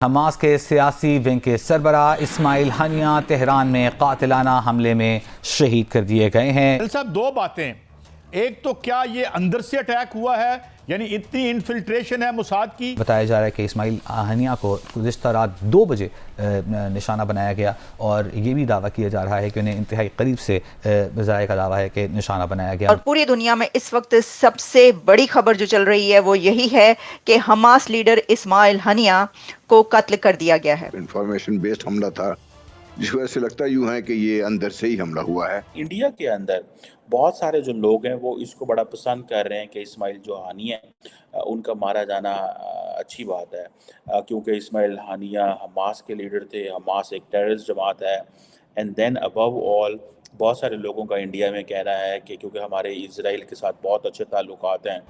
Hamas के सियासी wing के सरबराह इस्माइल हनिया तेहरान में कातिलाना हमले में शहीद कर दिए गए हैं। साहब, दो बातें, एक तो क्या ये अंदर से अटैक हुआ है, यानी इतनी इन्फिल्ट्रेशन है मोसाद की। बताया जा रहा है कि इस्माइल हनिया को गुज़िश्ता रात 2 बजे निशाना बनाया गया और ये भी दावा किया जा रहा है कि उन्हें इंतहाई करीब से ज़ाया का दावा है कि निशाना बनाया गया। और पूरी दुनिया में इस वक्त सबसे बड़ी खबर जो चल रही है वो यही है कि हमास लीडर इस्माइल हनिया को कत्ल कर दिया गया है। इंफॉर्मेशन बेस्ड हमला था, जिस वजह से लगता यूं है कि ये अंदर से ही हमला हुआ है। इंडिया के अंदर बहुत सारे जो लोग हैं वो इसको बड़ा पसंद कर रहे हैं कि इस्माइल जो हानिया है उनका मारा जाना अच्छी बात है, क्योंकि इस्माइल हानिया हमास के लीडर थे। हमास एक टेररिस्ट जमात है। एंड देन अबव ऑल बहुत सारे लोगों का इंडिया में कहना है कि क्योंकि हमारे इजराइल के साथ बहुत अच्छे ताल्लुकात हैं,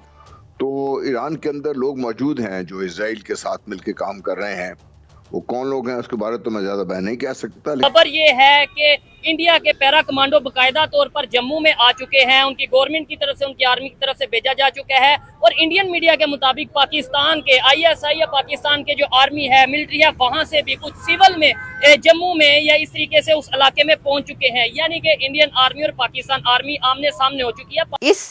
तो ईरान के अंदर लोग मौजूद हैं जो इजराइल के साथ मिलकर काम कर रहे हैं। वो कौन लोग हैं उसके बारे में तो मैं ज्यादा बयान नहीं कह सकता। खबर ये है कि इंडिया के पैरा कमांडो बाकायदा तौर पर जम्मू में आ चुके हैं। उनकी गवर्नमेंट की तरफ से, उनकी आर्मी की तरफ से भेजा जा चुका है। और इंडियन मीडिया के मुताबिक पाकिस्तान के ISI या पाकिस्तान के जो आर्मी है, मिलिट्री है, वहां से भी कुछ सिविल में जम्मू में या इस तरीके से उस इलाके में पहुंच चुके हैं। यानी कि इंडियन आर्मी और पाकिस्तान आर्मी आमने सामने हो चुकी है। इस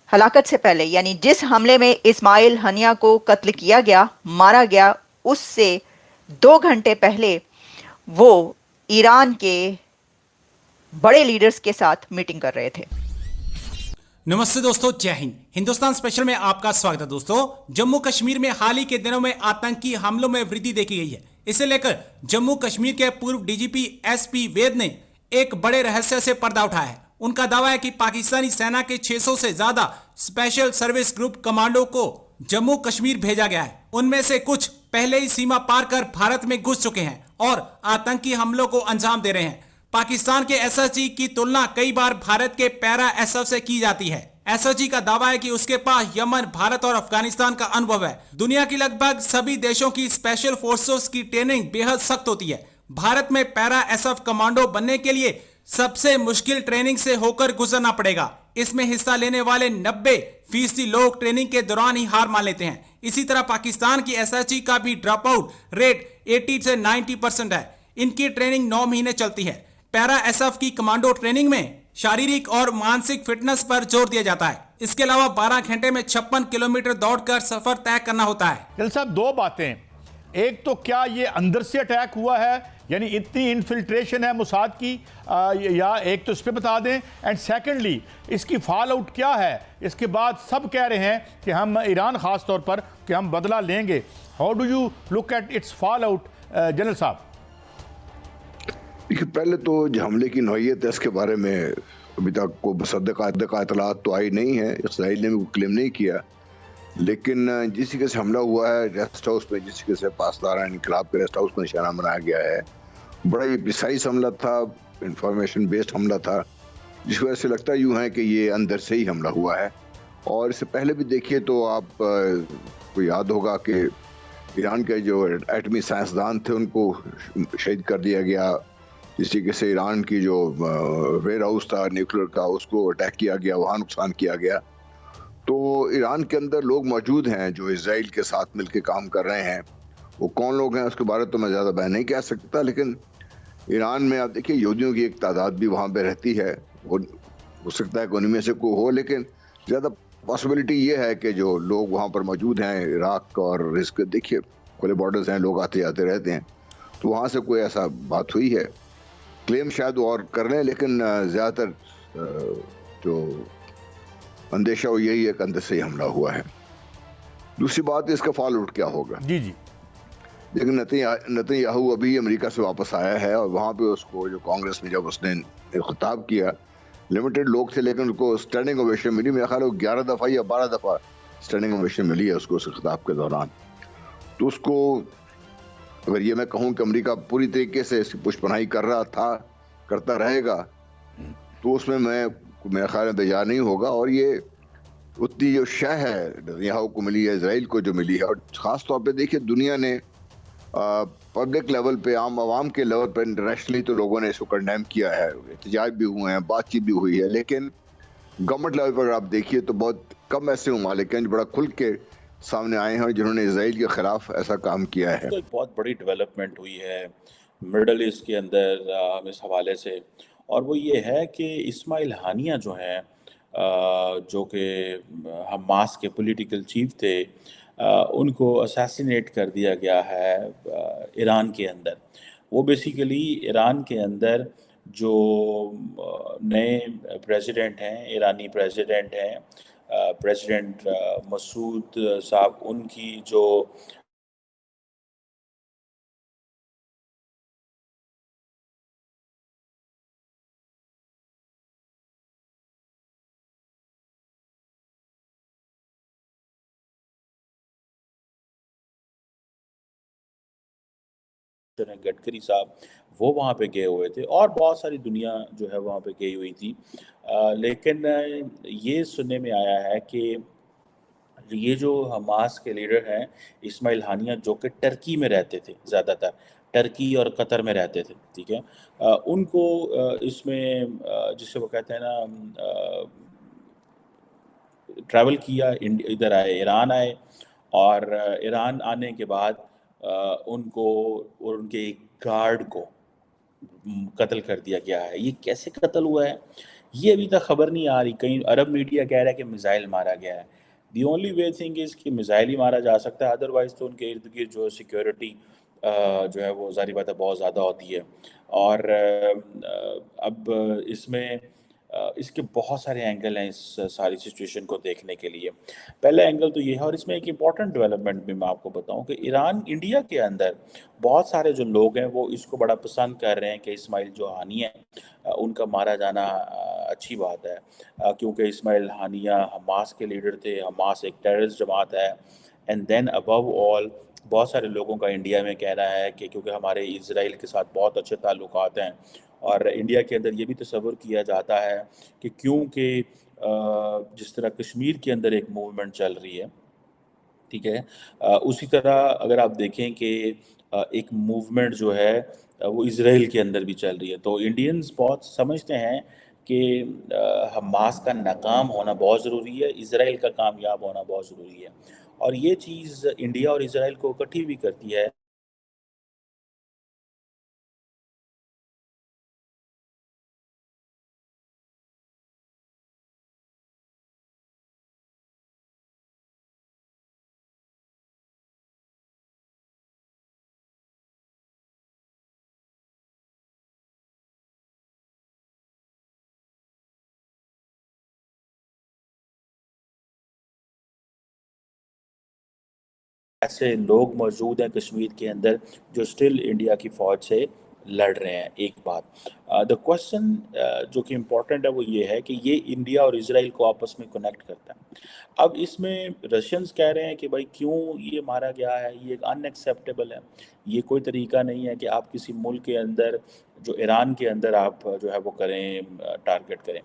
हलाकत से पहले, यानी जिस हमले में इस्माइल हनिया को कत्ल किया गया, मारा गया, उससे 2 घंटे पहले वो ईरान के बड़े लीडर्स के साथ मीटिंग कर रहे थे। नमस्ते दोस्तों, जय हिंद। हिंदुस्तान स्पेशल में आपका स्वागत है। दोस्तों, जम्मू कश्मीर में हाल ही के दिनों में आतंकी हमलों में वृद्धि देखी गई है। इसे लेकर जम्मू कश्मीर के पूर्व DGP SP वैद ने एक बड़े रहस्य से पर्दा उठाया है। उनका दावा है कि पाकिस्तानी सेना के 600 से ज्यादा स्पेशल सर्विस ग्रुप कमांडो को जम्मू कश्मीर भेजा गया है। उनमें से कुछ पहले ही सीमा पार कर भारत में घुस चुके हैं और आतंकी हमलों को अंजाम दे रहे हैं। पाकिस्तान के SSG की तुलना कई बार भारत के पैरा SF से की जाती है। SSG का दावा है कि उसके पास यमन, भारत और अफगानिस्तान का अनुभव है। दुनिया की लगभग सभी देशों की स्पेशल फोर्सेस की ट्रेनिंग बेहद सख्त होती है। भारत में पैरा SF कमांडो बनने के लिए सबसे मुश्किल ट्रेनिंग से होकर गुजरना पड़ेगा। इसमें हिस्सा लेने वाले 90% लोग ट्रेनिंग के दौरान ही हार मान लेते हैं। इसी तरह पाकिस्तान की SSG का भी ड्रॉप आउट रेट 80 से 90% है। इनकी ट्रेनिंग 9 महीने चलती है। पैरा SF की कमांडो ट्रेनिंग में शारीरिक और मानसिक फिटनेस पर जोर दिया जाता है। इसके अलावा 12 घंटे में 56 किलोमीटर दौड़कर सफर तय करना होता है। दिल साहब, दो बातें, एक तो क्या ये अंदर से अटैक हुआ है, यानी इतनी इन्फिल्ट्रेशन है मोसाद की, या एक तो इस पर बता दें। एंड सेकेंडली, इसकी फॉल आउट क्या है। इसके बाद सब कह रहे हैं कि हम ईरान ख़ास तौर पर कि हम बदला लेंगे। How do you look at its fall out general साहब? देखिए, पहले तो जो हमले की नौयत है इसके बारे में अभी तक को मुसद्दक़ इतलात तो आई नहीं है। इसराइल ने भी क्लेम नहीं किया, लेकिन जिस तरीके से हमला हुआ है रेस्ट हाउस पे, जिस तरीके से पासदार इनकलाब के रेस्ट हाउस को निशाना बनाया गया है, बड़ा ही प्रिसाइज हमला था, इंफॉर्मेशन बेस्ड हमला था, जिस वजह से लगता यूं है कि ये अंदर से ही हमला हुआ है। और इससे पहले भी देखिए तो आप को याद होगा कि ईरान के जो एटमी साइंसदान थे उनको शहीद कर दिया गया। जिस तरीके से ईरान की जो वेयर हाउस था न्यूक्लियर का, उसको अटैक किया गया, वहाँ नुकसान किया गया। तो ईरान के अंदर लोग मौजूद हैं जो इजराइल के साथ मिलकर काम कर रहे हैं। वो कौन लोग हैं उसके बारे में तो मैं ज़्यादा बयान नहीं कह सकता, लेकिन ईरान में आप देखिए यहूदियों की एक तादाद भी वहाँ पे रहती है। हो सकता है कि उनमें से कोई हो, लेकिन ज़्यादा पॉसिबिलिटी ये है कि जो लोग वहाँ पर मौजूद हैं इराक और इसके देखिए खुले बॉर्डर्स हैं, लोग आते जाते रहते हैं, तो वहाँ से कोई ऐसा बात हुई है। क्लेम शायद और कर रहे हैं, लेकिन ज़्यादातर जो अंदेशा वो यही है कि अंदर से ही हमला हुआ है। दूसरी बात, इसका फॉल आउट क्या होगा। जी, लेकिन नेतन्याहू अभी अमेरिका से वापस आया है और वहाँ पे उसको जो कांग्रेस में जब उसने खिताब किया, लिमिटेड लोग थे, लेकिन उसको स्टैंडिंग ओवेशन मिली। मेरा ख्याल 11 दफ़ा या 12 दफ़ा स्टैंडिंग ओवेशन मिली है उसको उस खिताब के दौरान। तो उसको अगर ये मैं कहूँ कि अमेरिका पूरी तरीके से इसकी पुष्पनाई कर रहा था, करता रहेगा, तो उसमें मेरा ख्याल में बेजार नहीं होगा। और ये उतनी जो शह है नेतन्याहू को मिली है, इजराइल को जो मिली है, और ख़ास तौर पे देखिए दुनिया ने पब्लिक लेवल पे, आवाम के लेवल पे, इंटरनेशनली तो लोगों ने इसको कंडेम किया है, एहतजाज भी हुए हैं, बातचीत भी हुई है, लेकिन गवर्नमेंट लेवल पर आप देखिए तो बहुत कम ऐसे ममालिक हैं जो बड़ा खुल के सामने आए हैं और जिन्होंने इसराइल के खिलाफ ऐसा काम किया है। तो एक बहुत बड़ी डेवलपमेंट हुई है मिडल ईस्ट के अंदर इस हवाले से, और वो ये है कि इस्माइल हानिया जो हैं जो कि हमास के पॉलिटिकल चीफ थे, उनको असैसिनेट कर दिया गया है ईरान के अंदर। वो बेसिकली ईरान के अंदर जो नए प्रेसिडेंट हैं, ईरानी प्रेसिडेंट हैं, प्रेसिडेंट मसूद साहब, उनकी जो गडकरी साहब, वो वहाँ पे गए हुए थे, और बहुत सारी दुनिया जो है वहाँ पे गई हुई थी। लेकिन ये सुनने में आया है कि ये जो हमास के लीडर हैं इस्माइल हानिया, जो कि टर्की में रहते थे, ज़्यादातर टर्की और कतर में रहते थे, ठीक है, उनको इसमें जिसे वो कहते हैं ना, ट्रैवल किया, इधर आए, ईरान आए, और ईरान आने के बाद उनको और उनके एक गार्ड को कत्ल कर दिया गया है। ये कैसे कत्ल हुआ है ये अभी तक खबर नहीं आ रही। कहीं अरब मीडिया कह रहा है कि मिसाइल मारा गया है। The only way thing is कि मिसाइल ही मारा जा सकता है, अदरवाइज़ तो उनके इर्द गिर्द जो सिक्योरिटी जो है वो ज़ाहिर बात है बहुत ज़्यादा होती है। और अब इसमें इसके बहुत सारे एंगल हैं इस सारी सिचुएशन को देखने के लिए। पहला एंगल तो ये है, और इसमें एक इम्पॉर्टेंट डेवलपमेंट भी मैं आपको बताऊं कि ईरान इंडिया के अंदर बहुत सारे जो लोग हैं वो इसको बड़ा पसंद कर रहे हैं कि इस्माइल जो हानिया है उनका मारा जाना अच्छी बात है, क्योंकि इस्माइल हानिया हमास के लीडर थे। हमास एक टेररिस्ट जमात है, एंड देन अबव ऑल बहुत सारे लोगों का इंडिया में कहना है कि क्योंकि हमारे इजराइल के साथ बहुत अच्छे ताल्लुकात हैं, और इंडिया के अंदर ये भी तस्वुर किया जाता है कि क्योंकि जिस तरह कश्मीर के अंदर एक मूवमेंट चल रही है, ठीक है, उसी तरह अगर आप देखें कि एक मूवमेंट जो है वो इसराइल के अंदर भी चल रही है। तो इंडियंस बहुत समझते हैं कि हमास का नाकाम होना बहुत ज़रूरी है, इसराइल का कामयाब होना बहुत ज़रूरी है, और ये चीज़ इंडिया और इसराइल को इकट्ठी भी करती है। ऐसे लोग मौजूद हैं कश्मीर के अंदर जो स्टिल इंडिया की फ़ौज से लड़ रहे हैं। एक बात, द क्वेश्चन जो कि इम्पोर्टेंट है वो ये है कि ये इंडिया और इजराइल को आपस में कनेक्ट करता है। अब इसमें रशियंस कह रहे हैं कि भाई क्यों ये मारा गया है, ये अनएक्सेप्टेबल है, ये कोई तरीका नहीं है कि आप किसी मुल्क के अंदर जो ईरान के अंदर आप जो है वो करें, टारगेट करें।